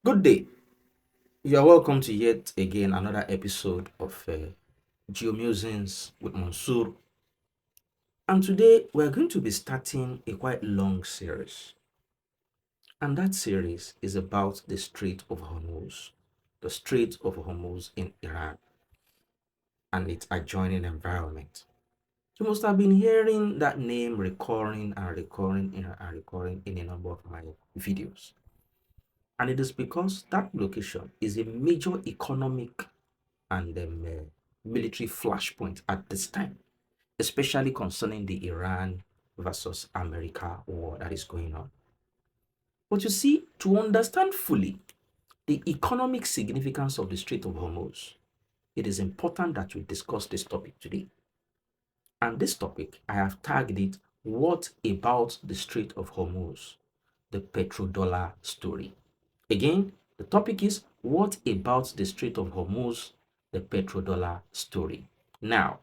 Good day. You are welcome to yet again another episode of Geomusings with Mansour. And today we are going to be starting a quite long series. And that series is about the Strait of Hormuz. The Strait of Hormuz in Iran and its adjoining environment. You must have been hearing that name recurring in a number of my videos. And it is because that location is a major economic and military flashpoint at this time, especially concerning the Iran versus America war that is going on. But you see, to understand fully the economic significance of the Strait of Hormuz, it is important that we discuss this topic today. And this topic, I have tagged it, What About the Strait of Hormuz? The Petrodollar Story. Again, the topic is What About the Strait of Hormuz? The Petrodollar Story. Now,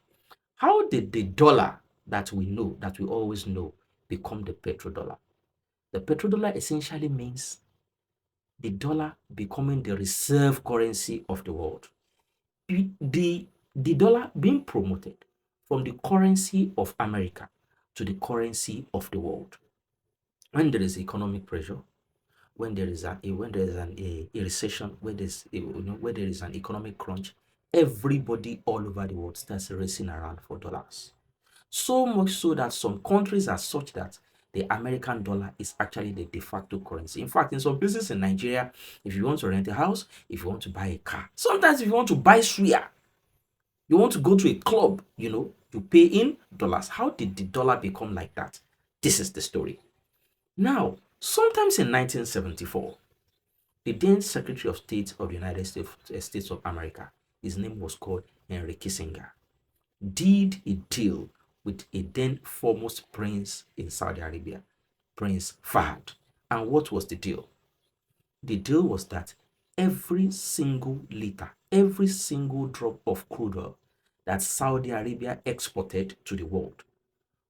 how did the dollar that we know, that we always know, become the petrodollar? The petrodollar essentially means the dollar becoming the reserve currency of the world. The dollar being promoted from the currency of America to the currency of the world. When there is economic pressure, when there is a recession, where there is an economic crunch, everybody all over the world starts racing around for dollars. So much so that some countries are such that the American dollar is actually the de facto currency. In fact, in some places in Nigeria, if you want to rent a house, if you want to buy a car, sometimes if you want to buy suya, you want to go to a club, you pay in dollars. How did the dollar become like that? This is the story. Now, sometimes in 1974, the then Secretary of State of the United States of America, his name was called Henry Kissinger, did a deal with a then foremost prince in Saudi Arabia, Prince Fahd. And what was the deal? The deal was that every single liter, every single drop of crude oil that Saudi Arabia exported to the world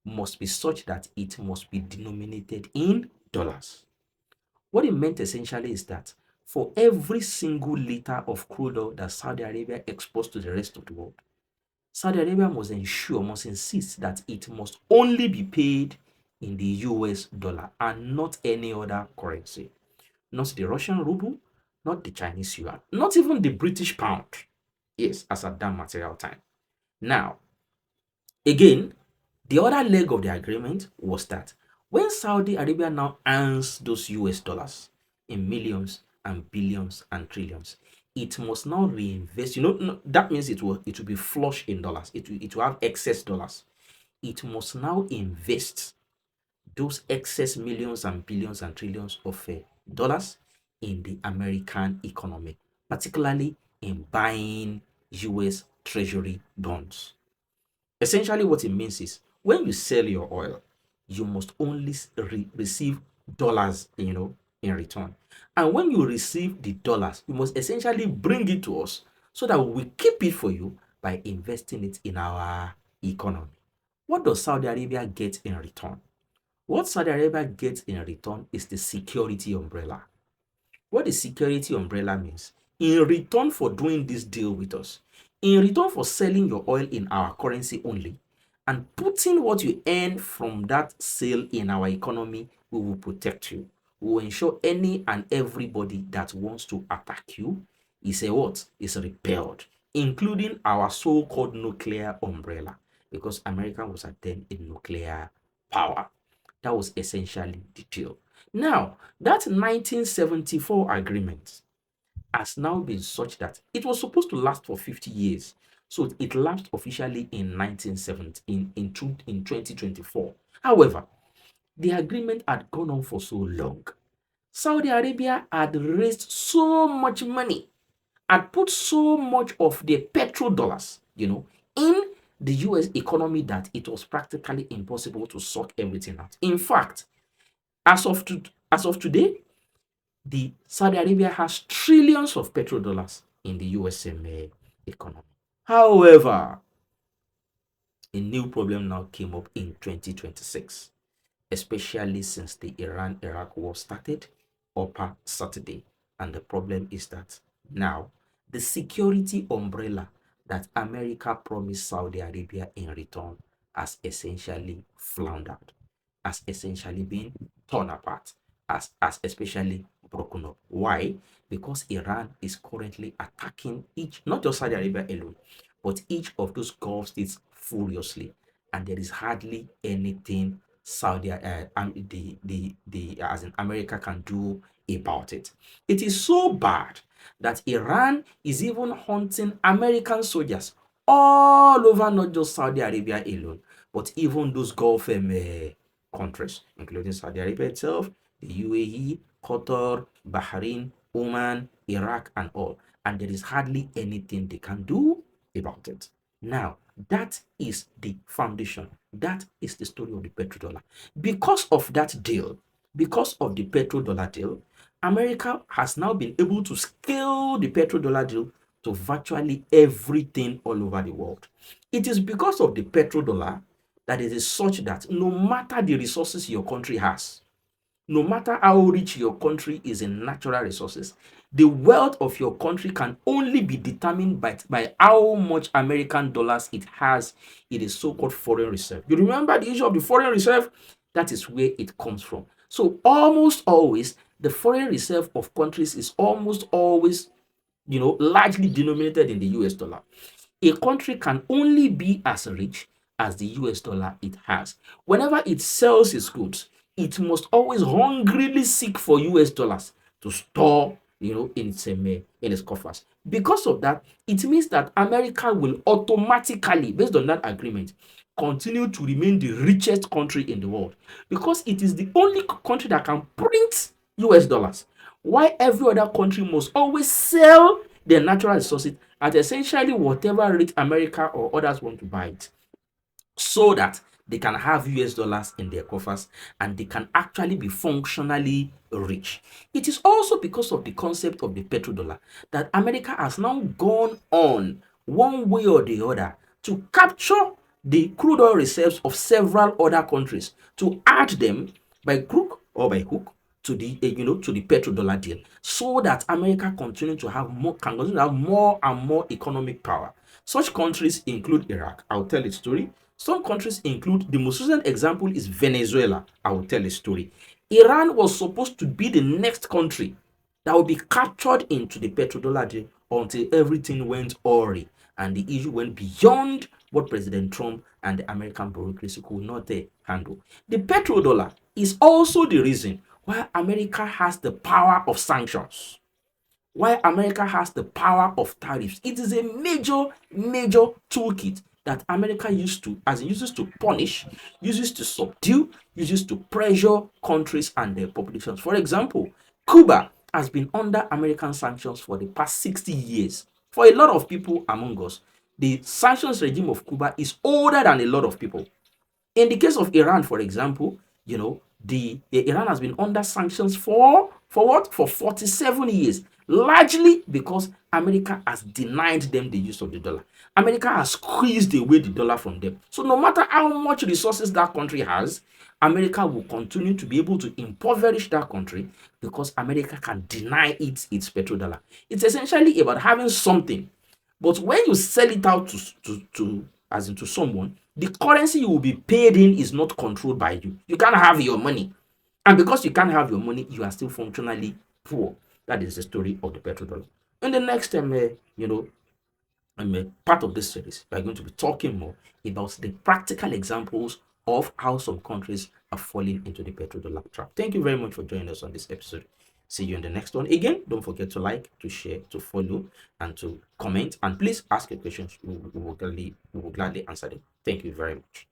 must be such that it must be denominated in dollars. What it meant essentially is that for every single liter of crude oil that Saudi Arabia exports to the rest of the world, Saudi Arabia must insist that it must only be paid in the US dollar and not any other currency. Not the Russian ruble, not the Chinese yuan, not even the British pound. Yes, as at that material time. Now, again, the other leg of the agreement was that when Saudi Arabia now earns those US dollars in millions and billions and trillions, it must now reinvest. That means it will be flush in dollars. It will have excess dollars. It must now invest those excess millions and billions and trillions of dollars in the American economy, particularly in buying US Treasury bonds. Essentially, what it means is when you sell your oil, you must only receive dollars, in return. And when you receive the dollars, you must essentially bring it to us so that we keep it for you by investing it in our economy. What does Saudi Arabia get in return? What Saudi Arabia gets in return is the security umbrella. What the security umbrella means, in return for doing this deal with us, in return for selling your oil in our currency only, and putting what you earn from that sale in our economy, we will protect you. We will ensure any and everybody that wants to attack you is a what? Is repelled, including our so-called nuclear umbrella, because America was at then a nuclear power. That was essentially the deal. Now, that 1974 agreement has now been such that it was supposed to last for 50 years. So it lapsed officially in 1970, in 2024. However, the agreement had gone on for so long. Saudi Arabia had raised so much money, had put so much of their petrodollars, in the US economy that it was practically impossible to suck everything out. In fact, as of, to, as of today, the Saudi Arabia has trillions of petrodollars in the USMA economy. However, a new problem now came up in 2026, especially since the Iran-Iraq war started upper Saturday. And the problem is that now the security umbrella that America promised Saudi Arabia in return has essentially floundered, has essentially been torn apart, has especially broken up. Why? Because Iran is currently attacking each, not just Saudi Arabia alone, but each of those Gulf states furiously, and there is hardly anything the as in America can do about it. It is so bad that Iran is even hunting American soldiers all over, not just Saudi Arabia alone, but even those Gulf countries, including Saudi Arabia itself, the UAE, Qatar, Bahrain, Oman, Iraq, and all. And there is hardly anything they can do about it. Now, that is the foundation. That is the story of the petrodollar. Because of that deal, because of the petrodollar deal, America has now been able to scale the petrodollar deal to virtually everything all over the world. It is because of the petrodollar that it is such that no matter the resources your country has, no matter how rich your country is in natural resources, the wealth of your country can only be determined by how much American dollars it has in the so-called foreign reserve. You remember the issue of the foreign reserve? That is where it comes from. So almost always, the foreign reserve of countries is almost always, largely denominated in the US dollar. A country can only be as rich as the US dollar it has. Whenever it sells its goods, it must always hungrily seek for US dollars to store, in its coffers. Because of that, it means that America will automatically, based on that agreement, continue to remain the richest country in the world because it is the only country that can print US dollars. Why every other country must always sell their natural resources at essentially whatever rate America or others want to buy it, so that they can have US dollars in their coffers and they can actually be functionally rich. It is also because of the concept of the petrodollar that America has now gone on, one way or the other, to capture the crude oil reserves of several other countries, to add them by crook or by hook to the to the petrodollar deal, so that America can continue to have more and more economic power. Such countries include Iraq. I'll tell a story. Some countries include, the most recent example is Venezuela. I will tell a story. Iran was supposed to be the next country that will be captured into the petrodollar deal until everything went awry and the issue went beyond what President Trump and the American bureaucracy could not handle. The petrodollar is also the reason why America has the power of sanctions, why America has the power of tariffs. It is a major toolkit that America uses to punish, uses to subdue, uses to pressure countries and their populations. For example, Cuba has been under American sanctions for the past 60 years. For a lot of people among us, the sanctions regime of Cuba is older than a lot of people. In the case of Iran, for example, the Iran has been under sanctions for what? For 47 years, largely because America has denied them the use of the dollar. America has squeezed away the dollar from them. So no matter how much resources that country has, America will continue to be able to impoverish that country because America can deny it its petrodollar. It's essentially about having something, but when you sell it out to as into someone, the currency you will be paid in is not controlled by you. You can't have your money. And because you can't have your money, you are still functionally poor. That is the story of the petrodollar. In the next part of this series, we are going to be talking more about the practical examples of how some countries are falling into the petrodollar trap. Thank you very much for joining us on this episode. See you in the next one. Again, don't forget to like, to share, to follow, and to comment. And please ask your questions. We will gladly answer them. Thank you very much.